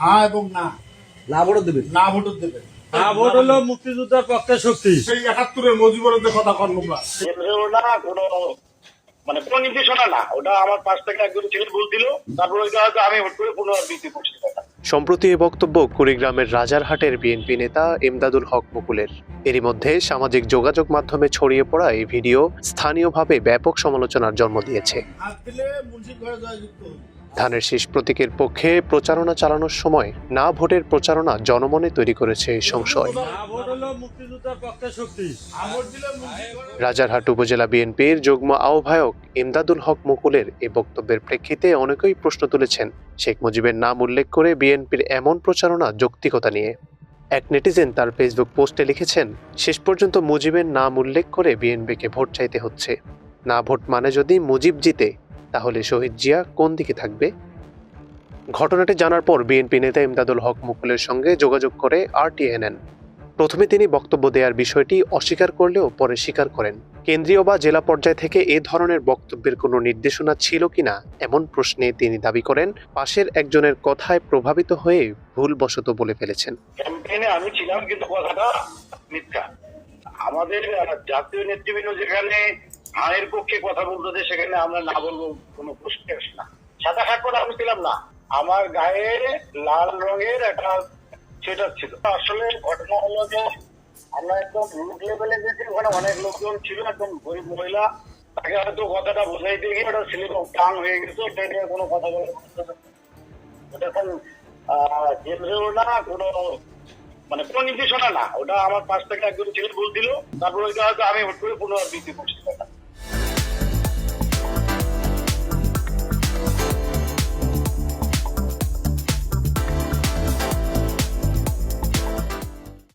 হ্যাঁ এবং না, না ভোট দেবেন। না ভোট দেবেন। না ভোট হলো মুক্তিযোদ্ধার পক্ষে শক্তি। সেই ৭১-এর মুজিবুরের যে কথা করলাম না, কেন্দ্রেও না কোনো কোনো নির্দেশনা না, ওটা আমার পাশ থেকে একজন ছেলে বলছিল, তারপর ওইটা হয়তো আমি হুট করে পুনরাবৃত্তি করছি। সম্প্রতি এ বক্তব্য কুড়িগ্রামের রাজারহাটের বিএনপি নেতা এমদাদুল হক মুকুলের। এরই মধ্যে সামাজিক যোগাযোগ মাধ্যমে ছড়িয়ে পড়া এই ভিডিও স্থানীয়ভাবে ব্যাপক সমালোচনার জন্ম দিয়েছে। হাত দিলে মুন্সির ঘরে জয়যুক্ত হইল। ধানের শীষ প্রতীকের পক্ষে প্রচারণা চালানোর সময় না ভোটের প্রচারণা জনমনে তৈরি করেছে সংশয়। না ভোট হলো মুক্তিযোদ্ধার পক্ষে শক্তি। ভোট দিলে মুন্সির ঘরে রাজারহাট উপজেলা বিএনপির যুগ্ম আহ্বায়ক এমদাদুল হক মুকুলের এই বক্তব্যের প্রেক্ষিতে অনেকেই প্রশ্ন তুলেছেন শেখ মুজিবের নাম উল্লেখ করে বিএনপির এমন প্রচারণা যৌক্তিকতা নিয়ে। এক নেটিজেন তার ফেসবুক পোস্টে লিখেছেন, শেষ পর্যন্ত মুজিবের নাম উল্লেখ করে বিএনপিকে ভোট চাইতে হচ্ছে। না ভোট মানে যদি মুজিব জিতে, তাহলে শহীদ জিয়া কোন দিকে থাকবে? ঘটনাটি জানার পর বিএনপি নেতা এমদাদুল হক মুকুলের সঙ্গে যোগাযোগ করে RTNN। প্রথমে তিনি বক্তব্য দেওয়ার বিষয়টি অস্বীকার করলেও পরে স্বীকার করেন। কেন্দ্রীয় বা জেলা পর্যায় থেকে এ ধরনের বক্তব্যের কোনো নির্দেশনা ছিল কিনা এমন প্রশ্নে তিনি দাবি করেন, পাশের একজনের কথায় প্রভাবিত হয়ে ভুলবশত বলে ফেলেছেন। ক্যাম্পেইনে আমি ছিলাম, কিন্তু কথাটা মিথ্যা। আমাদের জাতীয় নেতৃবৃন্দ যেখানে আইনের পক্ষে কথা বলতে, সেখানে আমরা না বলবো কোনো প্রশ্ন আসে না। সাদা খাট পরে আমি ছিলাম না, আমার গায়ে লাল রঙের একটা সোয়েটার ছিল। আসলে ঘটনা হলো যে আমরা একদম রুট লেভেলে গেছি, ওখানে অনেক লোকজন ছিল, একদম গরিব মহিলা, তাকে হয়তো কথাটা বোঝাইতে গিয়ে ওটা স্লিপ অফ টাং হয়ে গেছে। এটা নিয়ে কোনো কথা বলে ওটা এখন কেন্দ্রেও না কোনো কোনো নির্দেশনা না, ওটা আমার পাশ থেকে একজন ছেলে বলছিল, তারপর ওইটা হয়তো আমি হুট করে পুনরাবৃত্তি করছি।